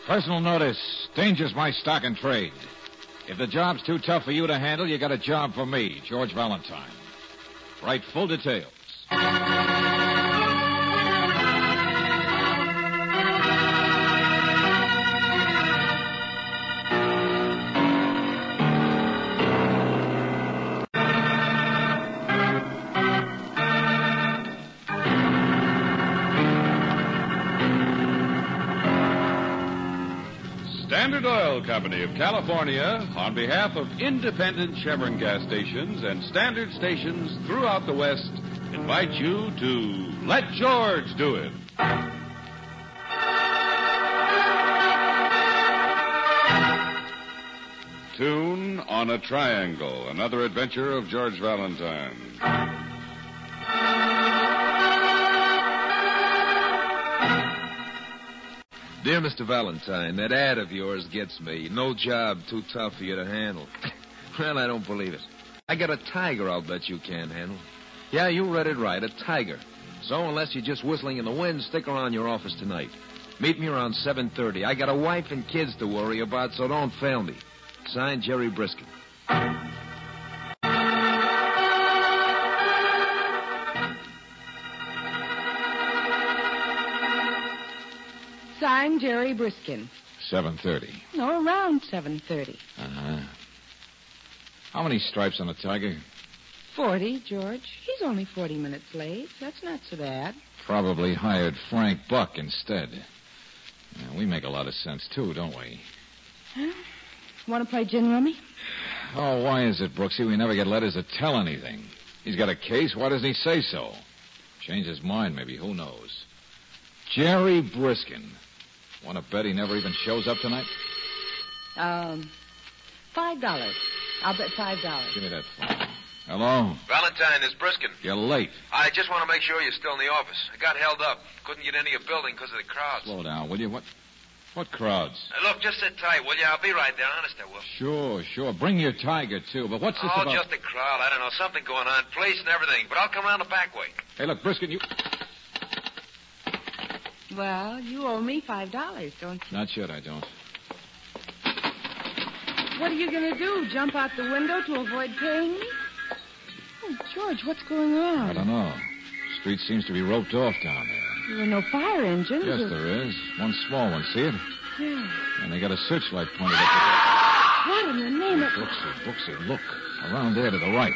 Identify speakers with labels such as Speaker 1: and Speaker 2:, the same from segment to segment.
Speaker 1: Personal notice. Danger's my stock and trade. If the job's too tough for you to handle, you got a job for me, George Valentine. Write full details.
Speaker 2: Standard Oil Company of California, on behalf of independent Chevron gas stations and standard stations throughout the West, invite you to Let George Do It. Tune on a Triangle, another adventure of George Valentine.
Speaker 3: Dear Mr. Valentine, that ad of yours gets me. No job too tough for you to handle. Well, I don't believe it. I got a tiger I'll bet you can't handle. Yeah, you read it right, a tiger. So unless you're just whistling in the wind, stick around your office tonight. Meet me around 7:30. I got a wife and kids to worry about, so don't fail me. Signed, Jerry Briskin.
Speaker 4: Signed, Jerry Briskin.
Speaker 1: 7:30.
Speaker 4: No, around 7:30.
Speaker 1: Uh-huh. How many stripes on a tiger?
Speaker 4: 40, George. He's only 40 minutes late. That's not so bad.
Speaker 1: Probably hired Frank Buck instead. Yeah, we make a lot of sense, too, don't we?
Speaker 4: Huh? Want to play gin rummy?
Speaker 1: Oh, why is it, Brooksy, we never get letters that tell anything? He's got a case. Why doesn't he say so? Change his mind, maybe. Who knows? Jerry Briskin. Want to bet he never even shows up tonight?
Speaker 4: $5. I'll bet $5.
Speaker 1: Give me that phone. Hello?
Speaker 5: Valentine, is Briskin.
Speaker 1: You're late.
Speaker 5: I just want to make sure you're still in the office. I got held up. Couldn't get into your building because of the crowds.
Speaker 1: Slow down, will you? What crowds?
Speaker 5: Look, just sit tight, will you? I'll be right there. Honest, I will.
Speaker 1: Sure. Bring your tiger, too. But what's this about?
Speaker 5: Just a crowd. I don't know. Something going on. Police and everything. But I'll come around the back way.
Speaker 1: Hey, look, Briskin, you...
Speaker 4: Well, you owe me $5, don't you?
Speaker 1: Not yet, I don't.
Speaker 4: What are you going to do? Jump out the window to avoid paying me? Oh, George, what's going on?
Speaker 1: I don't know. The street seems to be roped off down there.
Speaker 4: There are no fire engines.
Speaker 1: Yes, there is. One small one. See it?
Speaker 4: Yeah.
Speaker 1: And they got a searchlight pointed at
Speaker 4: What in the name of...
Speaker 1: Brooksy, look. Around there to the right.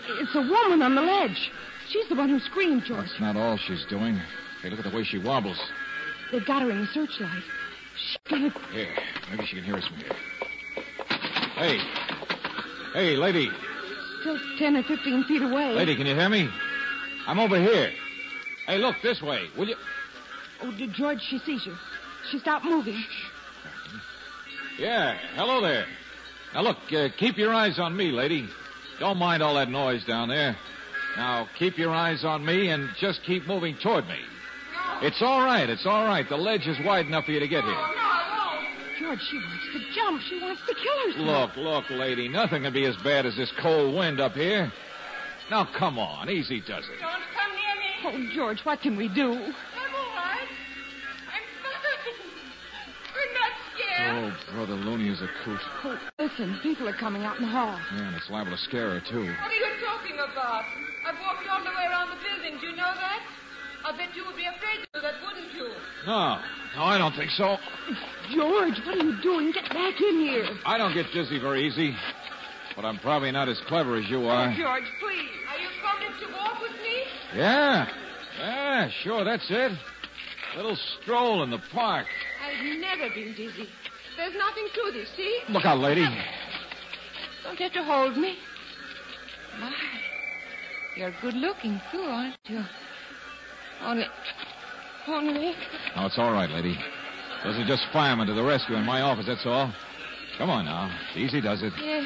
Speaker 4: It's a woman on the ledge. She's the one who screamed, George.
Speaker 1: That's not all she's doing. Hey, look at the way she wobbles.
Speaker 4: They've got her in the searchlight. She's gonna...
Speaker 1: Here, maybe she can hear us from here. Hey, lady.
Speaker 4: Still 10 or 15 feet away.
Speaker 1: Lady, can you hear me? I'm over here. Hey, look, this way, will you?
Speaker 4: Oh, George, she sees you. She stopped moving.
Speaker 1: Yeah, hello there. Now, look, keep your eyes on me, lady. Don't mind all that noise down there. Now, keep your eyes on me and just keep moving toward me. It's all right. The ledge is wide enough for you to get here.
Speaker 4: No. George, she wants to jump. She wants to kill herself.
Speaker 1: Look, lady. Nothing can be as bad as this cold wind up here. Now, come on. Easy does it.
Speaker 6: Don't come near me.
Speaker 4: Oh, George, what can we do?
Speaker 6: I'm all right. I'm We're not scared.
Speaker 1: Oh, Brother Looney is a coot.
Speaker 4: Oh, listen, people are coming out in the hall.
Speaker 1: Yeah, and it's liable to scare her, too.
Speaker 6: What are you talking about? I've walked all the way around the building. Do you know that? I bet you would be afraid to do that, wouldn't you?
Speaker 1: No, I don't think so.
Speaker 4: George, what are you doing? Get back in here.
Speaker 1: I don't get dizzy very easy. But I'm probably not as clever as you are.
Speaker 6: Oh, George, please. Are you coming to walk with me?
Speaker 1: Yeah, sure, that's it. Little stroll in the park.
Speaker 6: I've never been dizzy. There's nothing to this, see?
Speaker 1: Look out, lady.
Speaker 6: Don't have to hold me. My, you're good looking, too, aren't you? Only...
Speaker 1: No, it's all right, lady. Those are just firemen to the rescue in my office, that's all. Come on now. Easy does it.
Speaker 6: Yes.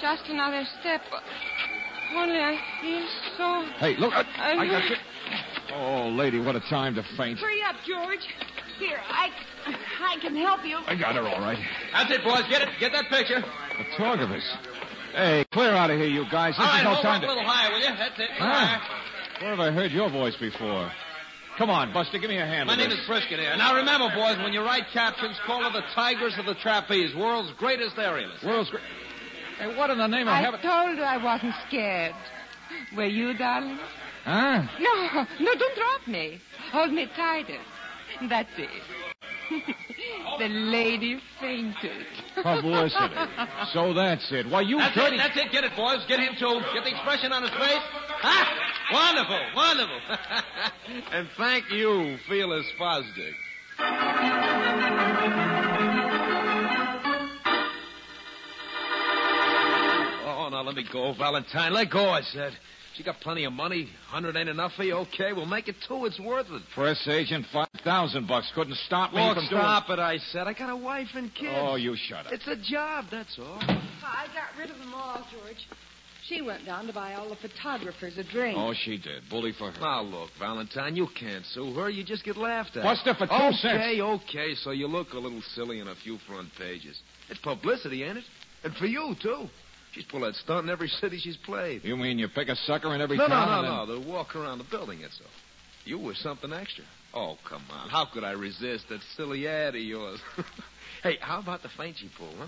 Speaker 6: Just another step. Only I feel so...
Speaker 1: Hey, look. I got you. Oh, lady, what a time to faint.
Speaker 6: Hurry up, George.
Speaker 4: Here, I can help you.
Speaker 1: I got her all right.
Speaker 5: That's it, boys. Get it. Get that picture.
Speaker 1: Photographers. Hey, clear out of here, you guys. This is no time to...
Speaker 5: a little higher, will you? That's it.
Speaker 1: Where have I heard your voice before? Come on, Buster, give me a hand.
Speaker 3: My
Speaker 1: with
Speaker 3: name
Speaker 1: this.
Speaker 3: is Brisket here. Now remember, boys, when you write captions, call her the Tigers of the Trapeze, world's greatest aerialist.
Speaker 1: World's great. Hey, what in the name of
Speaker 6: I
Speaker 1: heaven?
Speaker 6: told you I wasn't scared. Were you, darling?
Speaker 1: Huh?
Speaker 6: No, don't drop me. Hold me tighter. That's it. The lady fainted.
Speaker 1: Publicity. So that's it. Why, you
Speaker 3: That's
Speaker 1: dirty...
Speaker 3: it, that's it. Get it, boys. Get him, too. Get the expression on his face. Ha! Wonderful, wonderful. And thank you, Fearless Fosdick. Oh, now let me go, Valentine. Let go, I said. She got plenty of money. 100 ain't enough for you? Okay, we'll make it 2. It's worth it.
Speaker 1: Press agent, $5,000 couldn't stop me
Speaker 3: Look,
Speaker 1: from
Speaker 3: stop it, I said. I got a wife and kids.
Speaker 1: doing... Oh, you shut up.
Speaker 3: It's a job, that's all.
Speaker 4: I got rid of them all, George. She went down to buy all the photographers a drink.
Speaker 1: Oh, she did. Bully for her.
Speaker 3: Now, look, Valentine, you can't sue her. You just get laughed at.
Speaker 1: Buster, for 2 cents.
Speaker 3: Okay, so you look a little silly in a few front pages. It's publicity, ain't it? And for you, too. She's pulled that stunt in every city she's played.
Speaker 1: You mean you pick a sucker in every
Speaker 3: No,
Speaker 1: town?
Speaker 3: no. They'll walk around the building, that's all. You were something extra. Oh, come on. How could I resist that silly ad of yours? Hey, how about the feint she pulled, huh?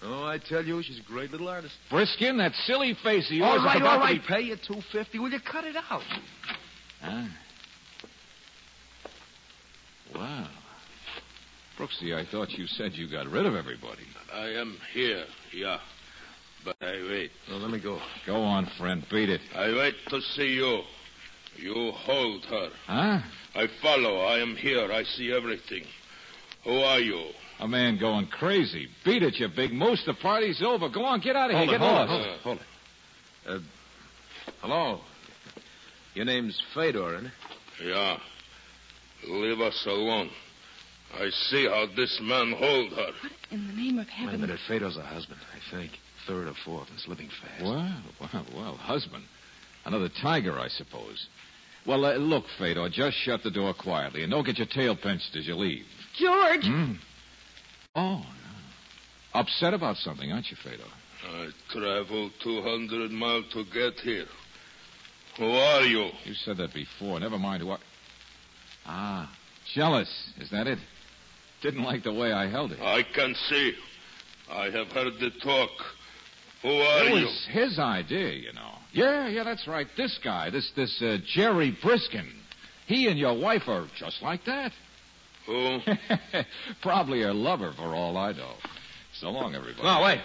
Speaker 3: Oh, I tell you, she's a great little artist.
Speaker 1: Briskin, that silly face of yours
Speaker 3: All
Speaker 1: is
Speaker 3: right,
Speaker 1: about
Speaker 3: all right.
Speaker 1: to be...
Speaker 3: Pay you $250. Will you cut it out?
Speaker 1: Huh? Wow. Brooksy, I thought you said you got rid of everybody.
Speaker 7: I am here, yeah. But I wait.
Speaker 3: Well, let me go.
Speaker 1: Go on, friend. Beat it.
Speaker 7: I wait to see you. You hold her.
Speaker 1: Huh?
Speaker 7: I follow. I am here. I see everything. Who are you?
Speaker 1: A man going crazy. Beat it, you big moose. The party's over. Go on, get out of here. Get lost.
Speaker 3: Hold it. Hello. Your name's Fedor, isn't it?
Speaker 7: Yeah. Leave us alone. I see how this man hold her.
Speaker 4: In the name of
Speaker 3: Wait a
Speaker 4: heaven.
Speaker 3: minute. Fedor's a husband, I think. 3rd or 4th. It's living fast.
Speaker 1: Well, husband. Another tiger, I suppose. Well, look, Fedor, just shut the door quietly and don't get your tail pinched as you leave.
Speaker 4: George!
Speaker 1: Oh, no. Upset about something, aren't you, Fedor?
Speaker 7: I traveled 200 miles to get here. Who are you?
Speaker 1: You said that before. Never mind who I... Ah, jealous. Is that it? Didn't like the way I held it.
Speaker 7: I can see. I have heard the talk. Who are
Speaker 1: It
Speaker 7: you?
Speaker 1: was his idea, you know. Yeah, that's right. This guy, this Jerry Briskin. He and your wife are just like that.
Speaker 7: Who?
Speaker 1: Probably her lover, for all I know. So long, everybody.
Speaker 3: No, wait.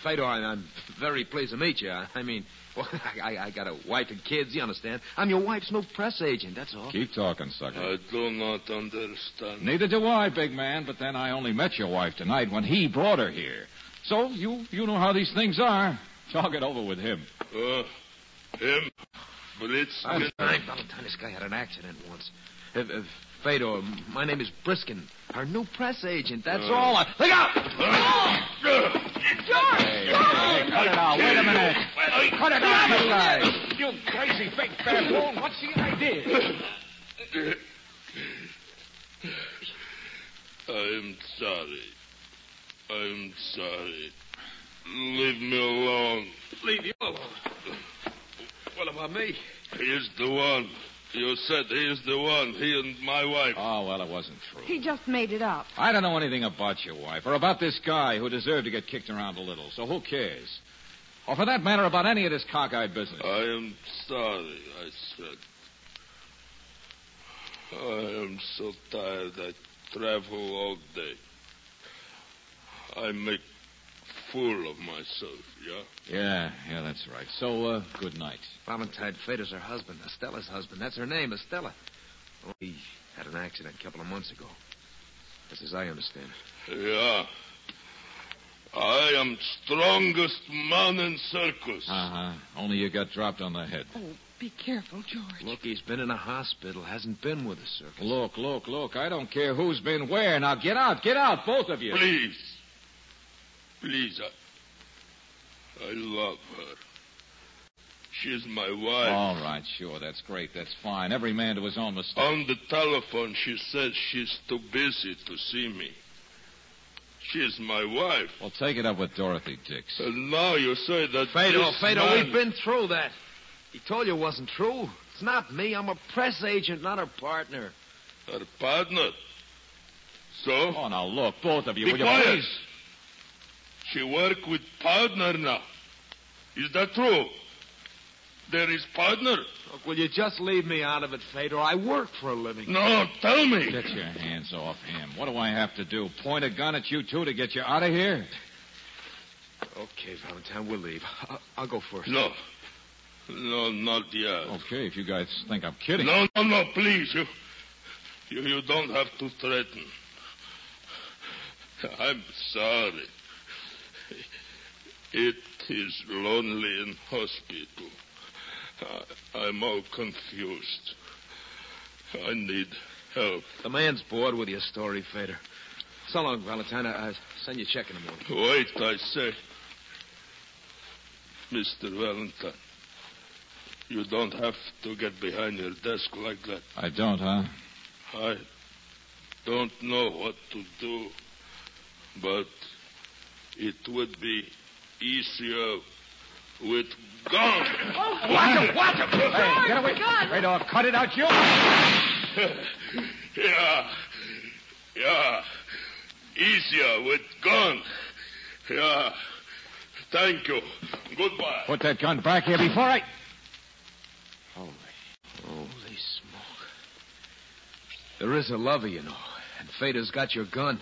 Speaker 3: Fedor, I'm very pleased to meet you. I mean, well, I got a wife and kids, you understand? I'm your wife's new press agent, that's all.
Speaker 1: Keep talking, sucker.
Speaker 7: I do not understand.
Speaker 1: Neither do I, big man, but then I only met your wife tonight when he brought her here. So, you know how these things are. Talk it over with him.
Speaker 7: Him? Blitz?
Speaker 3: Valentine, this guy had an accident once. Fedor, my name is Briskin. Our new press agent, that's all. Look out!
Speaker 4: George!
Speaker 1: Hey, cut it out. Wait a minute. Cut it out, you guys. You crazy fake baboon. What's the idea?
Speaker 7: I'm sorry. Leave me alone.
Speaker 3: Leave you alone. What about me?
Speaker 7: He's the one. You said he's the one. He and my wife.
Speaker 1: Oh, well, it wasn't true.
Speaker 4: He just made it up.
Speaker 1: I don't know anything about your wife or about this guy who deserved to get kicked around a little, so who cares? Or for that matter, about any of this cockeyed business.
Speaker 7: I am sorry, I said. I am so tired. I travel all day. I make fool of myself, yeah?
Speaker 1: Yeah, that's right. So, good night.
Speaker 3: Valentine Fedor's her husband, Estella's husband. That's her name, Estella. Oh, he had an accident a couple of months ago. That's as I understand it.
Speaker 7: Yeah. I am strongest man in circus.
Speaker 1: Uh-huh. Only you got dropped on the head.
Speaker 4: Oh, be careful, George.
Speaker 3: Look, he's been in a hospital, hasn't been with the circus.
Speaker 1: Look. I don't care who's been where. Now, get out, both of you.
Speaker 7: Please, I love her. She's my wife.
Speaker 1: All right, sure, that's great, that's fine. Every man to his own mistake.
Speaker 7: On the telephone, she says she's too busy to see me. She's my wife.
Speaker 1: Well, take it up with Dorothy Dix.
Speaker 7: And now you say that
Speaker 3: Fedor,
Speaker 7: this
Speaker 3: Fedor,
Speaker 7: man...
Speaker 3: we've been through that. He told you it wasn't true. It's not me. I'm a press agent, not her partner.
Speaker 7: Her partner. So?
Speaker 1: Oh, now, look, both of you,
Speaker 7: Be
Speaker 1: will you
Speaker 7: quiet.
Speaker 1: please?
Speaker 7: She work with partner now. Is that true? There is partner?
Speaker 3: Look, will you just leave me out of it, Fedor? I work for a living.
Speaker 7: No, tell me.
Speaker 1: Get your hands off him. What do I have to do? Point a gun at you two to get you out of here?
Speaker 3: Okay, Valentine, we'll leave. I'll go first.
Speaker 7: No. No, not yet.
Speaker 1: Okay, if you guys think I'm kidding.
Speaker 7: No, please. You don't have to threaten. I'm sorry. It is lonely in hospital. I'm all confused. I need help.
Speaker 3: The man's bored with your story, Fedor. So long, Valentine. I'll send you a check in the morning.
Speaker 7: Wait, I say. Mr. Valentine, you don't have to get behind your desk like that.
Speaker 1: I don't, huh?
Speaker 7: I don't know what to do, but it would be easier with gun.
Speaker 1: Watch him! Hey, get away. Right off. Cut it out, you.
Speaker 7: Yeah. Easier with gun. Yeah. Thank you. Goodbye.
Speaker 1: Put that gun back here before I...
Speaker 3: Holy smoke. There is a lover, you know, and Fedor's got your gun.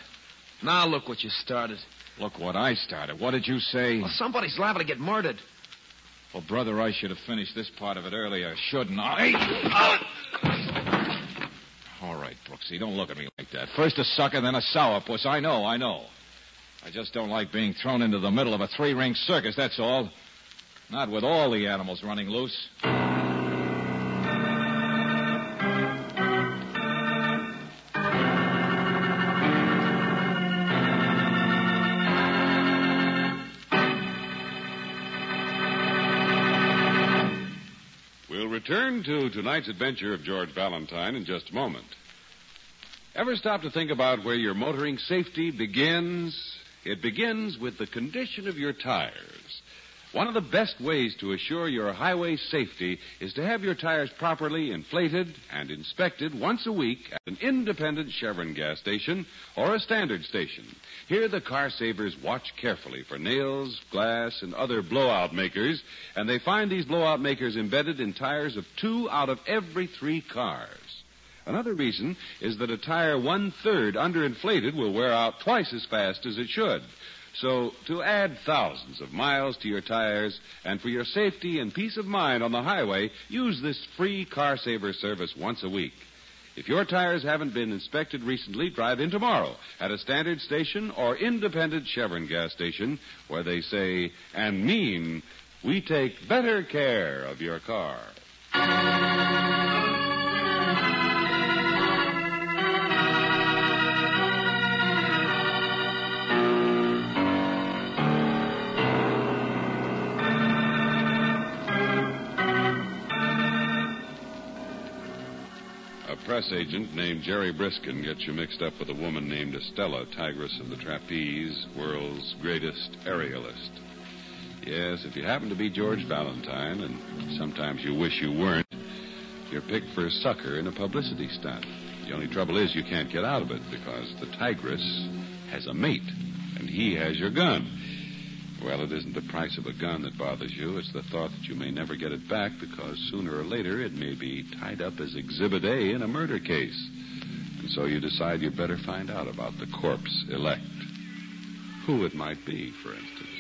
Speaker 3: Now look what you started.
Speaker 1: Look what I started. What did you say?
Speaker 3: Well, somebody's liable to get murdered.
Speaker 1: Well, brother, I should have finished this part of it earlier, shouldn't I? All right, Brooksy, don't look at me like that. First a sucker, then a sourpuss. I know. I just don't like being thrown into the middle of a three-ring circus, that's all. Not with all the animals running loose.
Speaker 2: We'll return to tonight's adventure of George Valentine in just a moment. Ever stop to think about where your motoring safety begins? It begins with the condition of your tires. One of the best ways to assure your highway safety is to have your tires properly inflated and inspected once a week at an independent Chevron gas station or a standard station. Here the car savers watch carefully for nails, glass, and other blowout makers, and they find these blowout makers embedded in tires of 2 out of every 3 cars. Another reason is that a tire 1/3 underinflated will wear out twice as fast as it should. So, to add thousands of miles to your tires and for your safety and peace of mind on the highway, use this free car saver service once a week. If your tires haven't been inspected recently, drive in tomorrow at a standard station or independent Chevron gas station where they say and mean, we take better care of your car. A press agent named Jerry Briskin gets you mixed up with a woman named Estella, Tigress of the Trapeze, world's greatest aerialist. Yes, if you happen to be George Valentine, and sometimes you wish you weren't, you're picked for a sucker in a publicity stunt. The only trouble is you can't get out of it because the Tigress has a mate, and he has your gun. Well, it isn't the price of a gun that bothers you. It's the thought that you may never get it back because sooner or later it may be tied up as Exhibit A in a murder case. And so you decide you better find out about the corpse elect. Who it might be, for instance.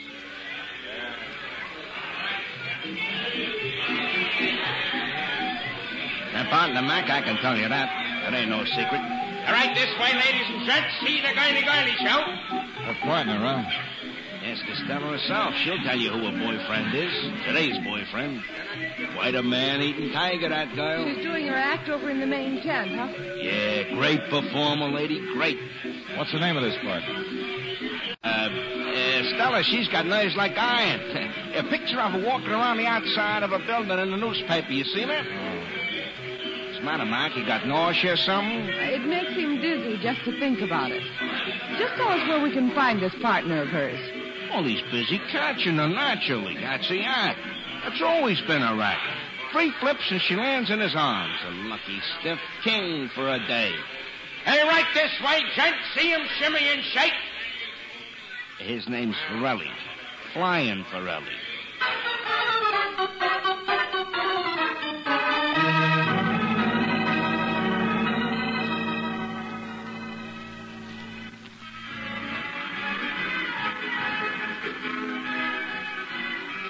Speaker 8: Step on the Mac, I can tell you that. That ain't no secret. All right, this way, ladies and gents. See the girly show.
Speaker 1: A partner, huh?
Speaker 8: Ask Estella herself. She'll tell you who her boyfriend is. Today's boyfriend. Quite a man-eating tiger, that girl.
Speaker 4: She's doing her act over in the main tent, huh?
Speaker 8: Yeah, great performer, lady. Great.
Speaker 1: What's the name of this partner?
Speaker 8: Stella, she's got nerves like iron. A picture of her walking around the outside of a building in the newspaper. You seen her? What's the matter, Mark? You got nausea or something?
Speaker 4: It makes him dizzy just to think about it. Just tell us where we can find this partner of hers.
Speaker 8: Well, he's busy catching her, naturally. That's the act. That's always been her act. free flips and she lands in his arms. A lucky stiff king for a day. Hey, right this way, gent. See him shimmy and shake. His name's Forelli. Flying Forelli.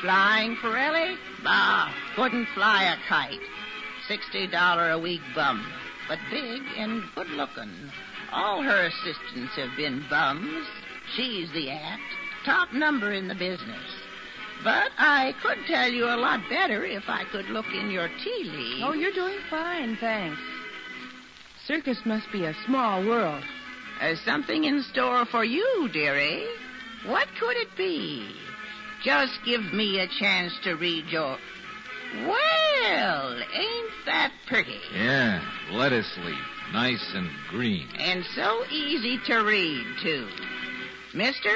Speaker 9: Flying Forelli? Bah, couldn't fly a kite. $60 a week bum, but big and good looking. All her assistants have been bums. She's the act, top number in the business. But I could tell you a lot better if I could look in your tea leaves.
Speaker 4: Oh, you're doing fine, thanks. Circus must be a small world.
Speaker 9: There's something in store for you, dearie. What could it be? Just give me a chance to read your... Well, ain't that pretty?
Speaker 1: Yeah, lettuce leaf. Nice and green.
Speaker 9: And so easy to read, too. Mister,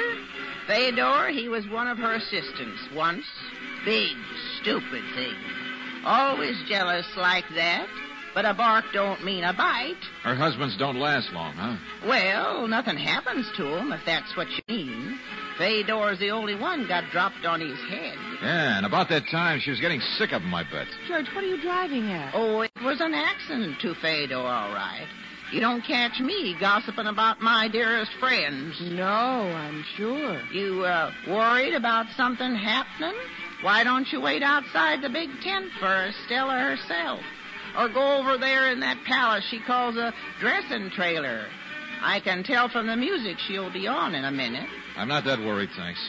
Speaker 9: Fedor, he was one of her assistants once. Big, stupid thing. Always jealous like that. But a bark don't mean a bite.
Speaker 1: Her husbands don't last long, huh?
Speaker 9: Well, nothing happens to him, if that's what you mean. Fedor's the only one got dropped on his head.
Speaker 1: Yeah, and about that time, she was getting sick of him, I bet.
Speaker 4: George, what are you driving at?
Speaker 9: Oh, it was an accident to Fedor, all right. You don't catch me gossiping about my dearest friends.
Speaker 4: No, I'm sure.
Speaker 9: You, worried about something happening? Why don't you wait outside the big tent for Stella herself? Or go over there in that palace she calls a dressing trailer. I can tell from the music she'll be on in a minute.
Speaker 1: I'm not that worried, thanks.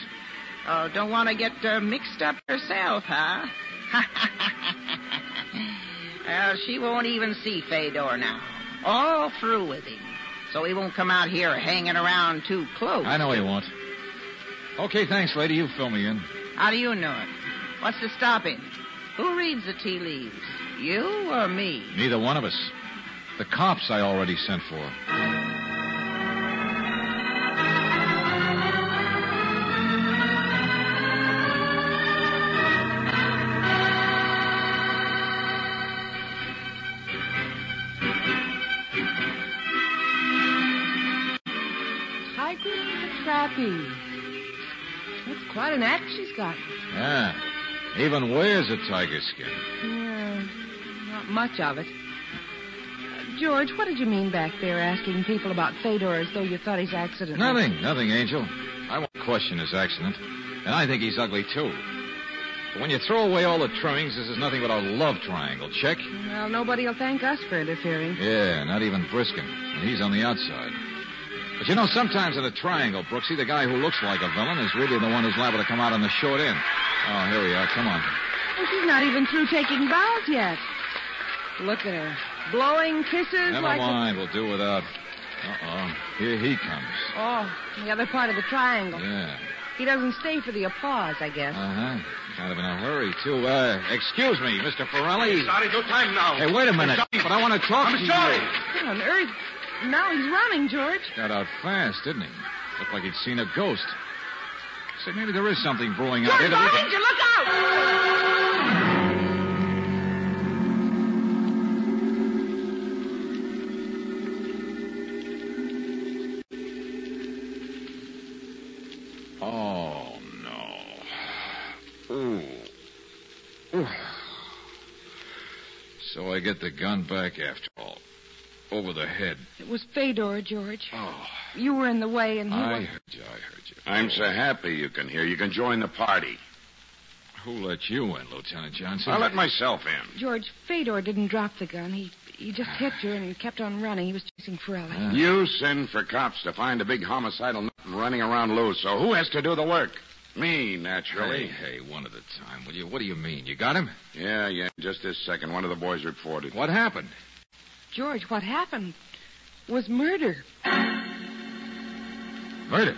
Speaker 9: Oh, don't want to get mixed up herself, huh? Well, she won't even see Fedor now. All through with him. So he won't come out here hanging around too close.
Speaker 1: I know he won't. Okay, thanks, lady. You fill me in.
Speaker 9: How do you know it? What's the stopping? Who reads the tea leaves? You or me?
Speaker 1: Neither one of us. The cops I already sent for.
Speaker 4: Tiger the Trappy. That's quite an act she's got.
Speaker 1: Yeah. Even wears a tiger skin.
Speaker 4: Yeah, not much of it. George, what did you mean back there asking people about Fedor as though you thought his accident...
Speaker 1: Nothing, Angel. I won't question his accident. And I think he's ugly, too. But when you throw away all the trimmings, this is nothing but a love triangle. Check?
Speaker 4: Well, nobody will thank us for interfering.
Speaker 1: Yeah, not even Briskin. And he's on the outside. But you know, sometimes in a triangle, Brooksy, the guy who looks like a villain is really the one who's liable to come out on the short end. Oh, here we are. Come on.
Speaker 4: Well, she's not even through taking bows yet. Look at her. Blowing kisses
Speaker 1: Never mind. We'll do without. Uh-oh. Here he comes.
Speaker 4: Oh, the other part of the triangle.
Speaker 1: Yeah.
Speaker 4: He doesn't stay for the applause, I guess.
Speaker 1: Uh-huh. Kind of in a hurry, too. Excuse me, Mr. Forelli.
Speaker 8: Sorry, no time now.
Speaker 1: Hey, wait a minute. But I want to talk to you.
Speaker 8: I'm sorry.
Speaker 4: What on earth? Now he's running, George.
Speaker 1: Got out fast, didn't he? Looked like he'd seen a ghost. Say, maybe there is something brewing out
Speaker 4: George,
Speaker 1: here.
Speaker 4: Ranger, look out!
Speaker 1: Oh, no. Ooh. Ooh. So I get the gun back after all. Over the head.
Speaker 4: It was Fedor, George.
Speaker 1: Oh.
Speaker 4: You were in the way, and he
Speaker 1: I
Speaker 4: was...
Speaker 1: heard you.
Speaker 10: I'm so happy you can hear. You can join the party.
Speaker 1: Who let you in, Lieutenant Johnson?
Speaker 10: I let myself in.
Speaker 4: George, Fedor didn't drop the gun. He just hit you and kept on running. He was chasing Forelli.
Speaker 10: You send for cops to find a big homicidal nut running around loose. So who has to do the work? Me, naturally.
Speaker 1: Hey, one at a time, will you? What do you mean? You got him?
Speaker 10: Yeah. Just this second. One of the boys reported.
Speaker 1: What happened?
Speaker 4: George, what happened was murder.
Speaker 1: Murder?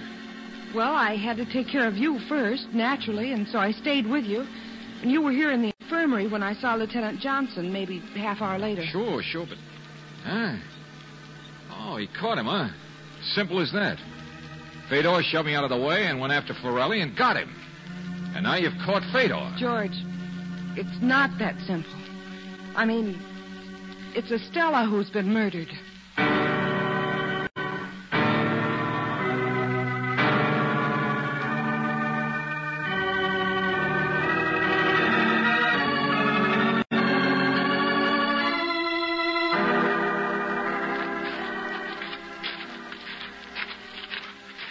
Speaker 4: Well, I had to take care of you first, naturally, and so I stayed with you. And you were here in the infirmary when I saw Lieutenant Johnson, maybe half hour later.
Speaker 1: Sure, but... Huh? Oh, he caught him, huh? Simple as that. Fedor shoved me out of the way and went after Forelli and got him. And now you've caught Fedor.
Speaker 4: George, it's not that simple. I mean, it's Estella who's been murdered.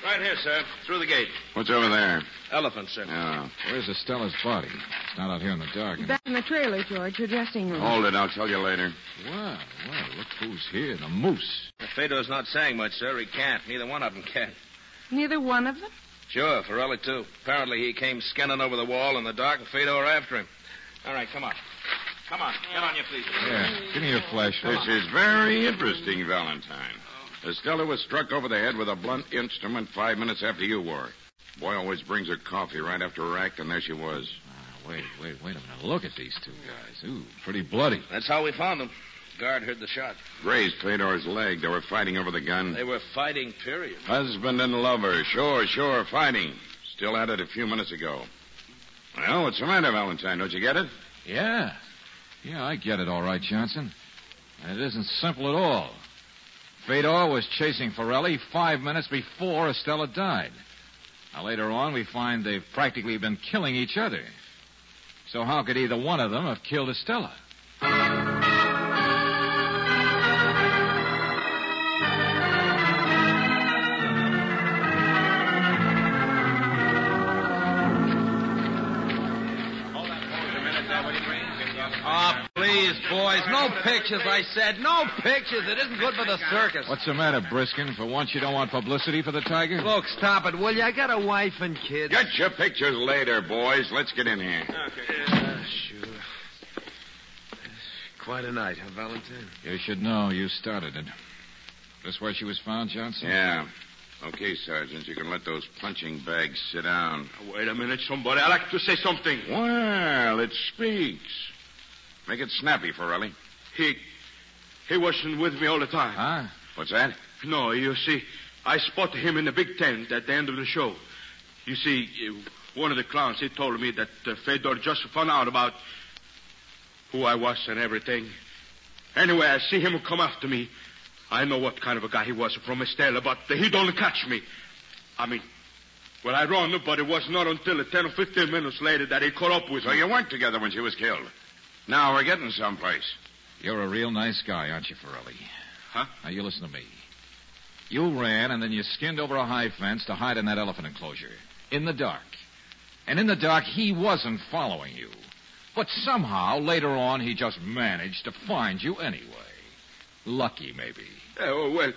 Speaker 11: Right here, sir. Through the gate.
Speaker 10: What's over there?
Speaker 11: Elephant, sir.
Speaker 10: Oh.
Speaker 1: Where's Estella's body? It's not out here in the dark.
Speaker 4: Back in the trailer, George, your dressing room.
Speaker 10: Hold it. I'll tell you later.
Speaker 1: Well, look who's here. The moose.
Speaker 11: Fedo's not saying much, sir. He can't. Neither one of them can.
Speaker 4: Neither one of them?
Speaker 11: Sure, Forelli, too. Apparently he came scanning over the wall in the dark, and Fedo are after him. All right, come on. Come on. Get on your feet.
Speaker 1: Yeah, give me your flashlight.
Speaker 10: This is very interesting, Valentine. Estella was struck over the head with a blunt instrument 5 minutes after you were. Boy always brings her coffee right after her act, and there she was.
Speaker 1: Wait a minute. Look at these two guys. Ooh, pretty bloody.
Speaker 11: That's how we found them. Guard heard the shot.
Speaker 10: Grazed Fedor's leg. They were fighting over the gun.
Speaker 11: They were fighting, period.
Speaker 10: Husband and lover. Sure, fighting. Still at it a few minutes ago. Well, what's the matter, Valentine? Don't you get it?
Speaker 1: Yeah, I get it all right, Johnson. And it isn't simple at all. Fedor was chasing Forelli 5 minutes before Estella died. Now, later on, we find they've practically been killing each other. So how could either one of them have killed Estella?
Speaker 3: Oh, please, boys. No pictures, I said. No pictures. It isn't good for the circus.
Speaker 1: What's the matter, Briskin? For once you don't want publicity for the tiger?
Speaker 3: Look, stop it, will you? I got a wife and kids.
Speaker 10: Get your pictures later, boys. Let's get in here.
Speaker 3: Okay. Sure. Quite a night, huh, Valentine?
Speaker 1: You should know. You started it. This where she was found, Johnson?
Speaker 10: Yeah. Okay, Sergeant, you can let those punching bags sit down.
Speaker 7: Wait a minute, somebody. I'd like to say something.
Speaker 10: Well, it speaks. Make it snappy, Forelli.
Speaker 7: He wasn't with me all the time.
Speaker 1: Huh?
Speaker 10: What's that?
Speaker 7: No, you see, I spotted him in the big tent at the end of the show. You see, one of the clowns, he told me that Fedor just found out about who I was and everything. Anyway, I see him come after me. I know what kind of a guy he was from Estella, but he don't catch me. I mean, well, I run, but it was not until 10 or 15 minutes later that he caught up with me.
Speaker 10: So you weren't together when she was killed. Now we're getting someplace.
Speaker 1: You're a real nice guy, aren't you, Forelli?
Speaker 7: Huh?
Speaker 1: Now, you listen to me. You ran, and then you skinned over a high fence to hide in that elephant enclosure. In the dark. And in the dark, he wasn't following you. But somehow, later on, he just managed to find you anyway. Lucky, maybe.
Speaker 7: Well,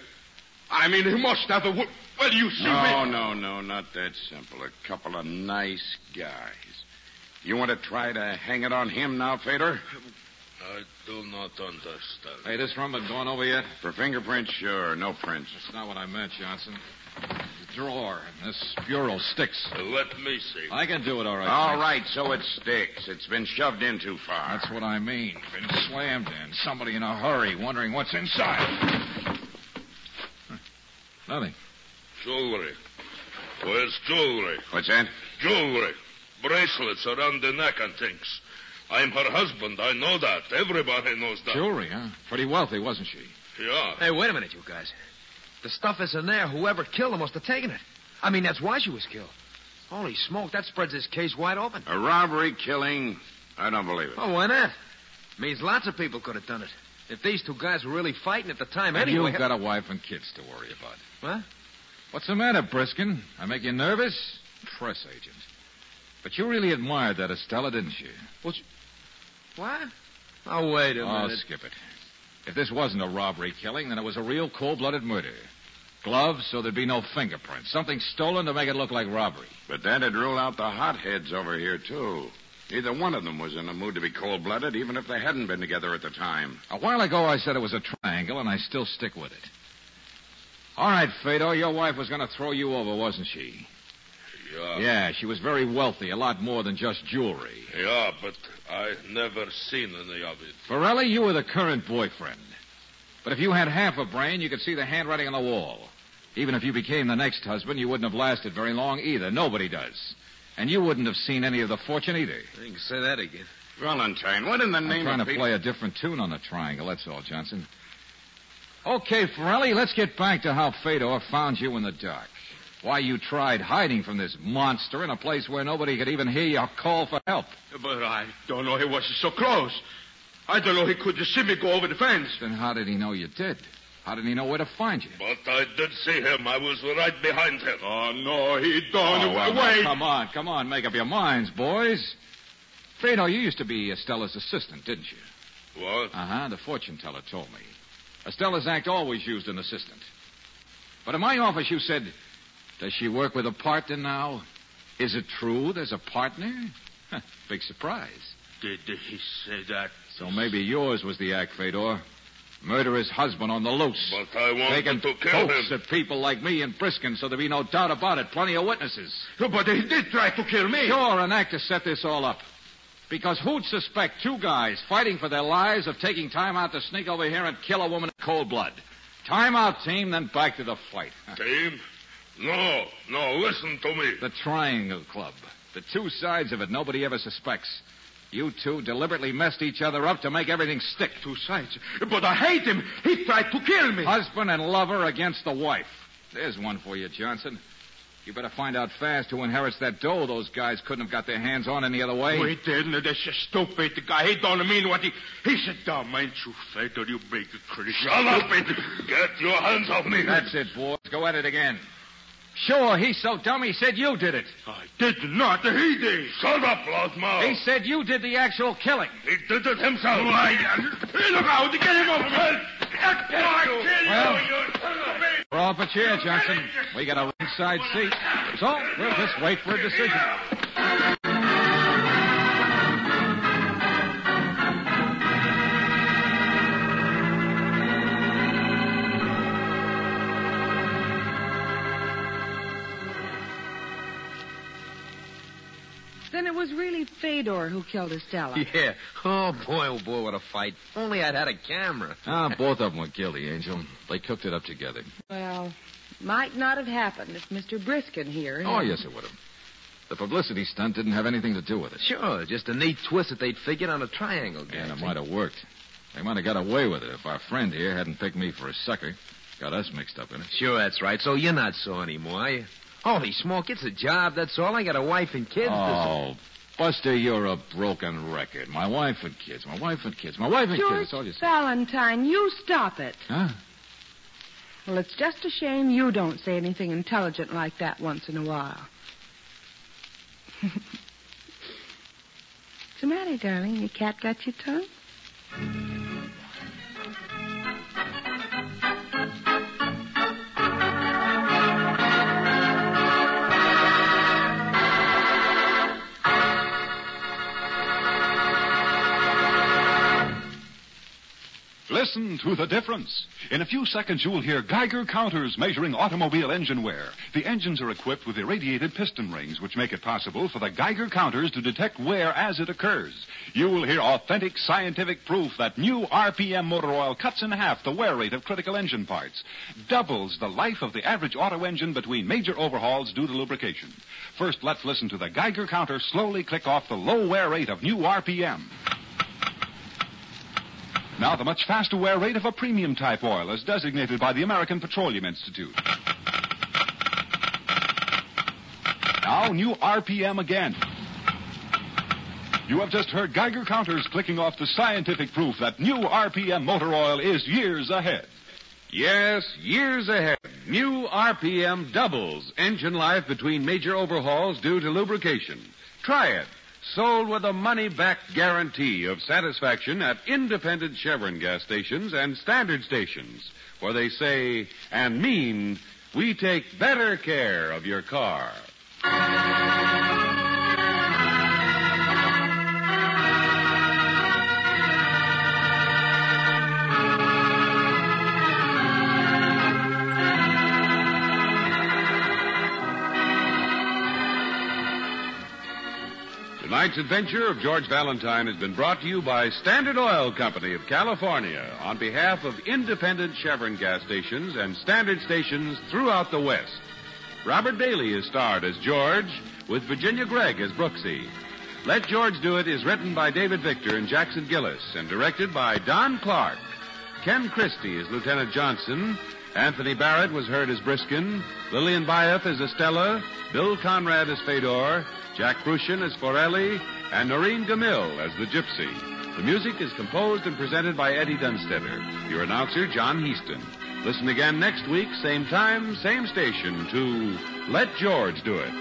Speaker 7: I mean, he must have a... Well, you see
Speaker 10: No, not that simple. A couple of nice guys. You want to try to hang it on him now, Fedor?
Speaker 7: I do not understand.
Speaker 1: Hey, this room been gone over yet?
Speaker 10: For fingerprints, sure. No prints.
Speaker 1: That's not what I meant, Johnson. The drawer and this bureau sticks.
Speaker 7: Let me see.
Speaker 1: I can do it all right.
Speaker 10: All right, so it sticks. It's been shoved in too far.
Speaker 1: That's what I mean. Been slammed in. Somebody in a hurry wondering what's inside. Nothing.
Speaker 7: Jewelry. Where's jewelry?
Speaker 10: What's that?
Speaker 7: Jewelry. Bracelets around the neck and things. I'm her husband. I know that. Everybody knows that.
Speaker 1: Jewelry, huh? Pretty wealthy, wasn't she?
Speaker 7: Yeah.
Speaker 3: Hey, wait a minute, you guys. The stuff isn't there. Whoever killed her must have taken it. I mean, that's why she was killed. Holy smoke, that spreads this case wide open.
Speaker 10: A robbery, killing. I don't believe it.
Speaker 3: Oh, why not? Means lots of people could have done it. If these two guys were really fighting at the time
Speaker 1: And
Speaker 3: anyway...
Speaker 1: you've got a wife and kids to worry about.
Speaker 3: What?
Speaker 1: What's the matter, Briskin? I make you nervous? Press agent. But you really admired that Estella, didn't you?
Speaker 3: What? Oh, wait a
Speaker 1: Oh,
Speaker 3: minute.
Speaker 1: skip it. If this wasn't a robbery killing, then it was a real cold-blooded murder. Gloves, so there'd be no fingerprints. Something stolen to make it look like robbery.
Speaker 10: But that'd rule out the hotheads over here, too. Neither one of them was in a mood to be cold-blooded, even if they hadn't been together at the time.
Speaker 1: A while ago, I said it was a triangle, and I still stick with it. All right, Fedor, your wife was going to throw you over, wasn't she?
Speaker 7: Yeah.
Speaker 1: Yeah, she was very wealthy, a lot more than just jewelry.
Speaker 7: Yeah, but I never seen any of it.
Speaker 1: Forelli, you were the current boyfriend. But if you had half a brain, you could see the handwriting on the wall. Even if you became the next husband, you wouldn't have lasted very long either. Nobody does. And you wouldn't have seen any of the fortune either.
Speaker 3: You can say that again.
Speaker 10: Valentine, what in the
Speaker 1: I'm
Speaker 10: name
Speaker 1: trying
Speaker 10: of
Speaker 1: to play a different tune on the triangle, that's all, Johnson. Okay, Forelli, let's get back to how Fedor found you in the dark. Why you tried hiding from this monster in a place where nobody could even hear your call for help.
Speaker 7: But I don't know he was so close. I don't know he could just see me go over the fence.
Speaker 1: Then how did he know you did? How did he know where to find you?
Speaker 12: But I did see him. I was right behind him.
Speaker 7: Oh, no, he don't.
Speaker 1: Well,
Speaker 7: Wait.
Speaker 1: now, come on. Make up your minds, boys. Fedor, you used to be Estella's assistant, didn't you?
Speaker 12: What?
Speaker 1: Uh-huh, the fortune teller told me. Estella's act always used an assistant. But in my office, you said, does she work with a partner now? Is it true there's a partner? Big surprise.
Speaker 7: Did he say that?
Speaker 1: So maybe yours was the act, Fedor. Murder his husband on the loose.
Speaker 12: But I wanted
Speaker 1: Taking
Speaker 12: to kill
Speaker 1: pokes
Speaker 12: him.
Speaker 1: at people like me and Briskin so there'd be no doubt about it. Plenty of witnesses.
Speaker 7: But he did try to kill me.
Speaker 1: Sure, an act to set this all up. Because who'd suspect two guys fighting for their lives of taking time out to sneak over here and kill a woman in cold blood? Time out, team, then back to the fight.
Speaker 12: Team? No, listen to me.
Speaker 1: The Triangle Club. The two sides of it nobody ever suspects. You two deliberately messed each other up to make everything stick.
Speaker 7: Two sides. But I hate him. He tried to kill me.
Speaker 1: Husband and lover against the wife. There's one for you, Johnson. You better find out fast who inherits that dough those guys couldn't have got their hands on any other way.
Speaker 7: We didn't. That's just stupid. The guy, he don't mean what he said, dumb, ain't you, Fedor? You big crazy.
Speaker 12: Shut up. Get your hands off me.
Speaker 1: That's it, boys. Go at it again. Sure, he's so dumb he said you did it.
Speaker 7: I did not. He did.
Speaker 12: Shut up, loudmouth.
Speaker 1: He said you did the actual killing.
Speaker 12: He did it himself.
Speaker 7: Look out. Get him over me.
Speaker 1: Well, draw up a chair, Johnson. We got a ringside seat. So we'll just wait for a decision.
Speaker 4: Then it was really Fedor who killed Estella.
Speaker 3: Yeah. Oh, boy, what a fight. Only I'd had a camera.
Speaker 1: Both of them were guilty, Angel. They cooked it up together.
Speaker 4: Well, might not have happened if Mr. Briskin here.
Speaker 1: Oh, yes, it would have. The publicity stunt didn't have anything to do with it.
Speaker 3: Sure, just a neat twist that they'd figured on a triangle game.
Speaker 1: And it might have worked. They might have got away with it if our friend here hadn't picked me for a sucker. Got us mixed up in it.
Speaker 3: Sure, that's right. So you're not sore anymore, are you? Holy smoke, it's a job, that's all. I got a wife and kids.
Speaker 1: Oh, Buster, you're a broken record. My wife and kids, my wife and kids, my wife and kids. That's all you say.
Speaker 4: Valentine, you stop it.
Speaker 1: Huh?
Speaker 4: Well, it's just a shame you don't say anything intelligent like that once in a while. What's the matter, darling? Your cat got your tongue?
Speaker 13: Listen to the difference. In a few seconds, you'll hear Geiger counters measuring automobile engine wear. The engines are equipped with irradiated piston rings, which make it possible for the Geiger counters to detect wear as it occurs. You will hear authentic scientific proof that new RPM motor oil cuts in half the wear rate of critical engine parts, doubles the life of the average auto engine between major overhauls due to lubrication. First, let's listen to the Geiger counter slowly click off the low wear rate of new RPM. Now, the much faster wear rate of a premium type oil as designated by the American Petroleum Institute. Now, new RPM again. You have just heard Geiger counters clicking off the scientific proof that new RPM motor oil is years ahead.
Speaker 2: Yes, years ahead. New RPM doubles engine life between major overhauls due to lubrication. Try it. Sold with a money-back guarantee of satisfaction at independent Chevron gas stations and standard stations, where they say and mean, we take better care of your car. Tonight's adventure of George Valentine has been brought to you by Standard Oil Company of California on behalf of independent Chevron gas stations and standard stations throughout the West. Robert Bailey is starred as George, with Virginia Gregg as Brooksy. Let George Do It is written by David Victor and Jackson Gillis and directed by Don Clark. Ken Christie is Lieutenant Johnson. Anthony Barrett was heard as Briskin. Lillian Bayef as Estella. Bill Conrad as Fedor. Jack Crucian as Forelli. And Noreen Gamil as the Gypsy. The music is composed and presented by Eddie Dunstetter. Your announcer, John Heaston. Listen again next week, same time, same station, to Let George Do It.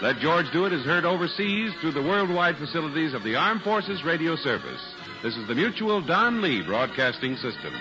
Speaker 2: Let George Do It is heard overseas through the worldwide facilities of the Armed Forces Radio Service. This is the Mutual Don Lee Broadcasting System.